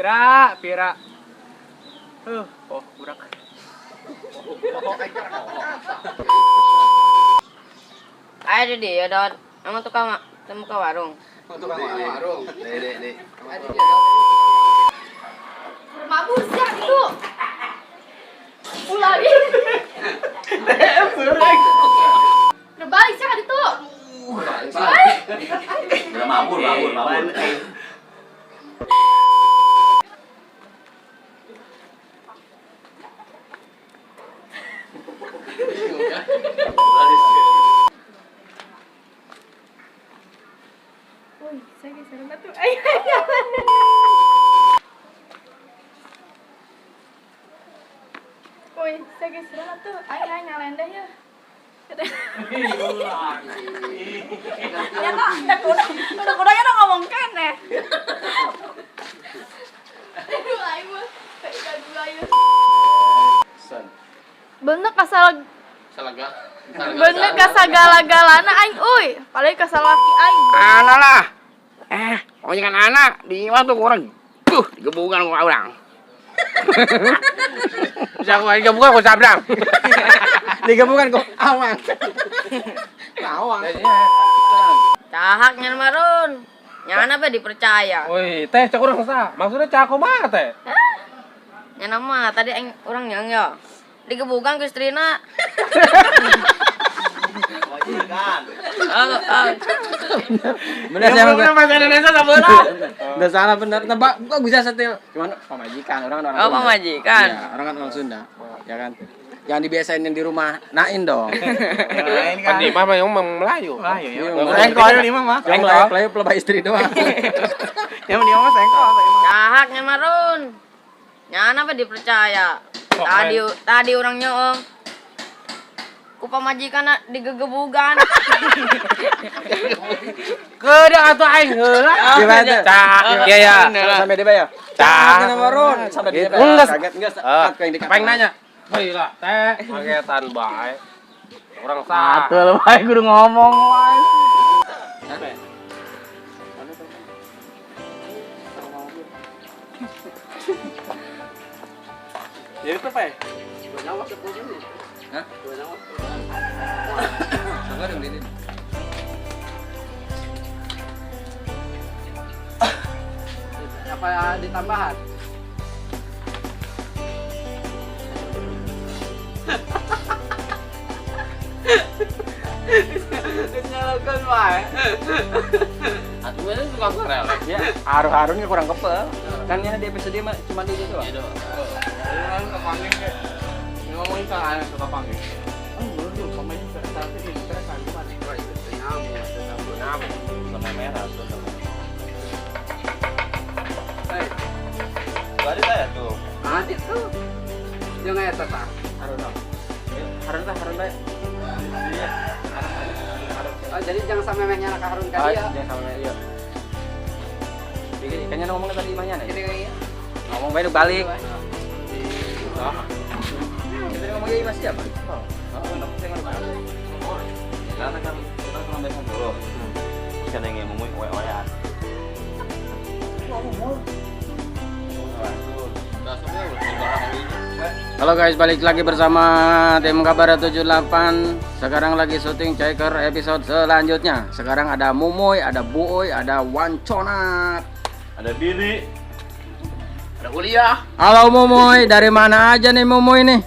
Pira. Oh, burak. Ayo deh ya Dot. Emang tukang ke warung. Tukang warung. Dek. Mabuk siap itu. Ulagi. Berbalik siap itu. Udah mabur. Woi, saya geser batu. Woi, saya geser batu. Ayo nyalain deh ya. Ya kok, udah kudanya udah ngomong kan ya. Ayo mah, kayak dulu ayo. Bener kasal. Bener kasagala-galana aing euy, paling kasal laki aing. Anak lah. Omongan anak di waktu orang. Digebukan sama orang. Bisa aku digebukan aku sabrang. Digebukan kok aman. Lawang. Cahak nyan marun. Nyan apa dipercaya? Woi, teh cak urang sa. Maksudnya cak kumaha teh? Nyan mah tadi aing urang nyang ya. Digebukan ke istrina. Bener sih bener bahasa Indonesia sabeula. Udah salah bener. Tebak kok bisa setil. Cuman pamajikan orang Oh, pamajikan. Iya, orang kan orang Sunda. Ya kan. Jangan dibiasain yang di rumah nain dong. Lain kan. Di mah yang Melayu. Sengkol di mah. Yang play pelebah istri doang. Yang di mah sengkol. Cahak nyan marun. Nyan apa dipercaya? Tadi orangnya om. Ku pamajikan digegebugan. Keudeung atuh aing heula. Gimana? Cak. Iya ya. Sampai di bayar. Cak. Marun. Sampai di bayar. Enggak. Kaget enggak? Saat yang dikatakan. Pengen nanya. Heula teh paketan bae. Urang sah. Atuh bae kudu ngomong wae. Jadi apa ya? Hah? Sabar dong ini. Apa ditambahan? Nyalakan wae. Atuh ini suka korel. Ya, haru-harunya kurang kepel. Kan ya di episode mah cuma di situ. Iya, ngomongin soal anak suka panggil. Oh, belum pemain tapi di interesan cuma di itu nyamuk, sama merah tuh. Hei. Balik saya tuh. Ada tuh. Jangan ya tata. Harun baik. Iya. Oh, jadi jangan sampai memehnya anak Harun kali ya. Jangan sampai iya. Kayaknya ngomongnya tadi imahnya nih. Iya. Ngomong baik balik. Oh. Kita ngomongnya imah siapa? Oh. Nak tengok dulu. Karena kan kita cuma besan dulu. Terus kan yang ngomong wae-waean. Halo guys, balik lagi bersama tim Kabar 78. Sekarang lagi syuting Ceker episode selanjutnya. Sekarang ada Mumoy, ada Buoy, ada Wanconat, ada Diri, ada kuliah. Halo Mumoy, dari mana aja nih Mumoy nih?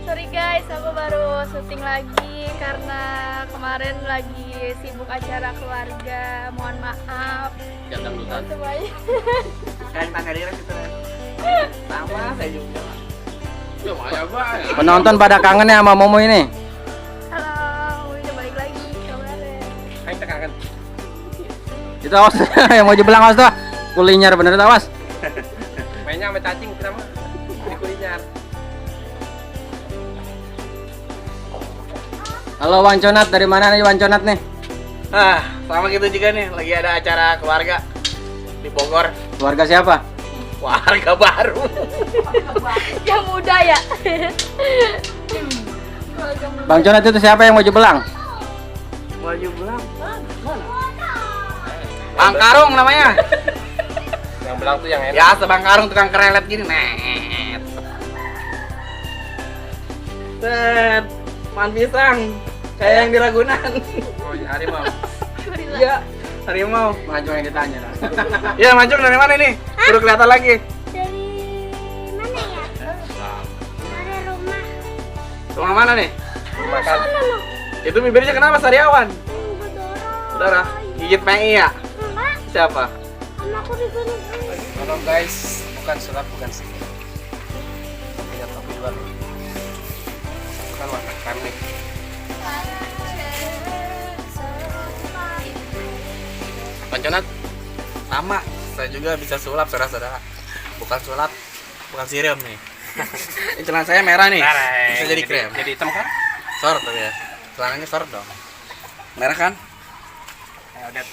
Sorry guys, aku baru syuting lagi karena kemarin lagi sibuk acara keluarga. Mohon maaf. Jangan lupa. Semuanya. Kan tangga diri kita. Sama saya juga. Penonton pada kangen ya sama Mumoy ini. Halo, udah balik lagi kemarin. Ayo kangen. Itu awas yang mau jebelang awas tuh. Kulinyar bener tuh awas. Mainnya sama cacing kita mah. Di kulinyar. Halo Wanconat, dari mana nih Wanconat nih? Sama gitu juga nih, lagi ada acara keluarga di Bogor. Keluarga siapa? Warga baru. Yang muda ya. Bang Conat itu siapa yang mau jebelang? Baju belang. Bang Karung namanya. Yang belang tuh yang enak. Biasa Bang Karung tukang kerelet gini, net. Set, man pisang. Kayak yang di Ragunan. Oh, harimau. Iya, harimau. Maju yang ditanya lah. Iya, maju dari mana nih? Udah kelihatan lagi. Dari mana ya? Dari rumah. Rumah mana nih? Makan. Itu bibirnya kenapa Sariawan? Bedorong. Saudara, gigit Mei ya? Enggak, Siapa? sama aku dibunuh. Tolong guys, bukan sulap, bukan sih. Punya topi dua nih. Bukan warna krem nih. Panconat? Sama, saya juga bisa sulap saudara-saudara. Bukan sulap, bukan siram nih. Ini celana saya merah nih. Bisa jadi krem. Jadi hitam kan? Short tapi ya. Celananya short dong. Merah kan? Ya udah.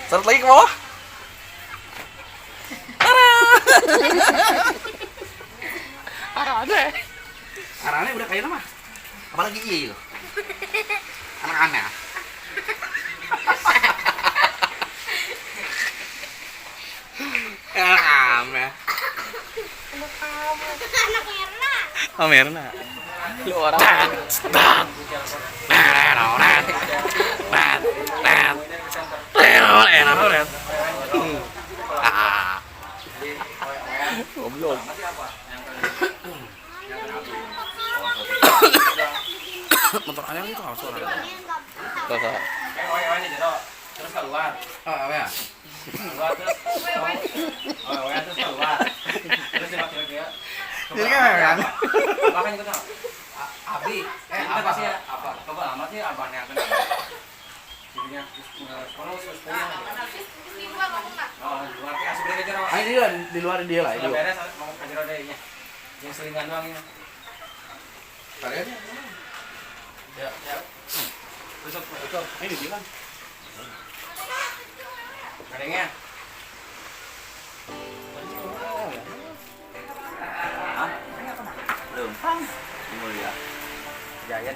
Short lagi ke bawah. Arahnya udah kayak nama. Apalagi iya itu. Anak-anak. Anak-anak. Anak merah. Oh Mirna. Lu orang. Goblok. Motor ayam itu apa suara? Kakak. Terus keluar. Oh, apa ya? Keluar terus. Oh, ya terus keluar. Terus dia. Jadi kan? Makanya kita Abi, apa sih ya? Apa? Coba amat sih abangnya kan. Jadinya kalau sesuai. Oh, di luar kayak asli aja Ah, ini dia di luar dia lah itu. Udah beres mau kejar adanya. Yang selingan doang ini. Kalian? Ya. Tutup. Ini dia kan. Keringnya. Belum. Ini mulia. Jayan.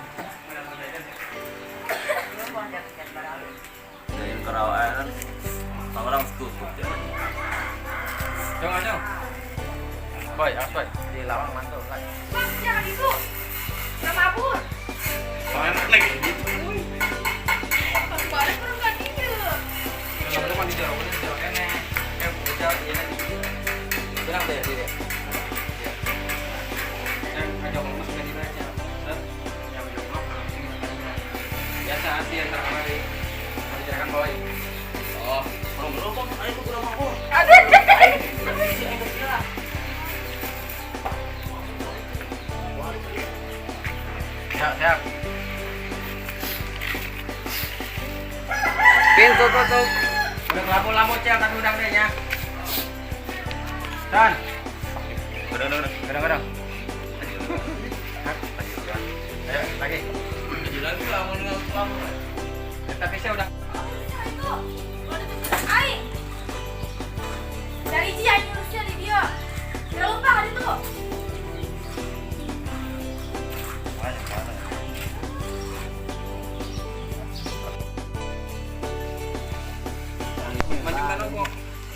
Jayan Kerawaan. Orang tutup. Jong. Boy, awas boy. Di lawang mantul kan. Jangan itu. Gak mabur. Soalnya lagi gitu. Balik perlu gak gitu. Kalau mau dijauh kan jauh ini. Bilang deh dia. Ngajak lemes ke dia aja. Yang ngajak biasa sih yang terkemari. Bicarakan boy. Oh, belum kok. Ayo kurang mau. Siap. Pintu tutup. Udah lampu cel tapi udang deh ya. Dan. Kadang. Ayo lagi. Lagi lama. Tapi saya udah. Aing. Dari dia nyurusnya di dia. Jangan lupa kan itu. Maju kan aku.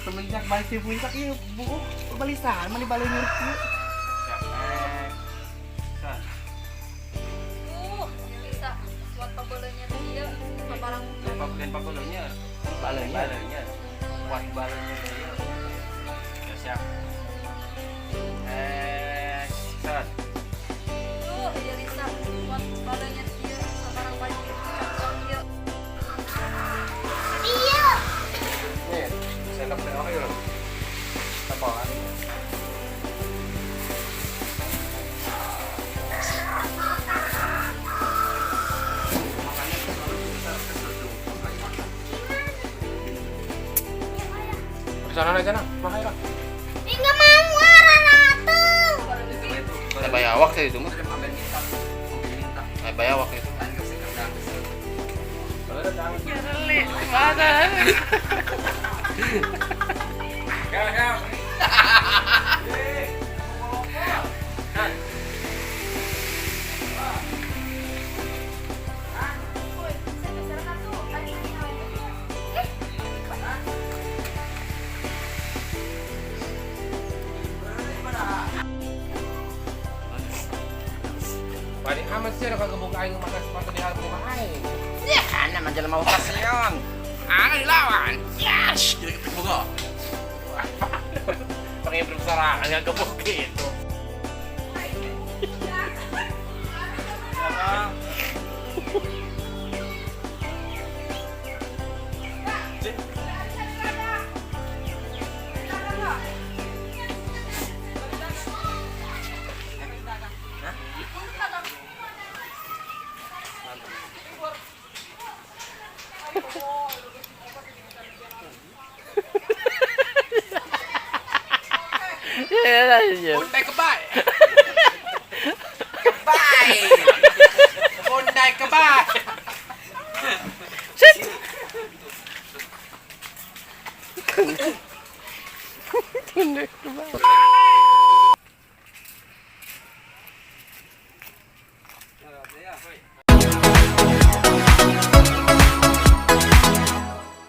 Semenjak balik di puncak ini, Bu, balik sama di balai nyurut. Bisa buat pebolonya dia sama barang Pakulannya. Balainya. Buat balanya dia. Ya siap. Set. tuh dia bisa buat pebolonya dia sama barang banyak dia. Iya. Nih, saya dapat oke loh. Tepolan. Sana aja nah, makanya lah. Enggak mau ratu. Bayawak sih itu mah. Bayawak itu. na kagabog aing makas matalihan ko mahay. Ya kan naman dyan mau pasyon. Ano dilawan? Yes! Dili ka bugo. Pang-improve sa rakan nga gabog ito. Punday kabay! Kabay! Punday kabay! Shit! Punday kabay!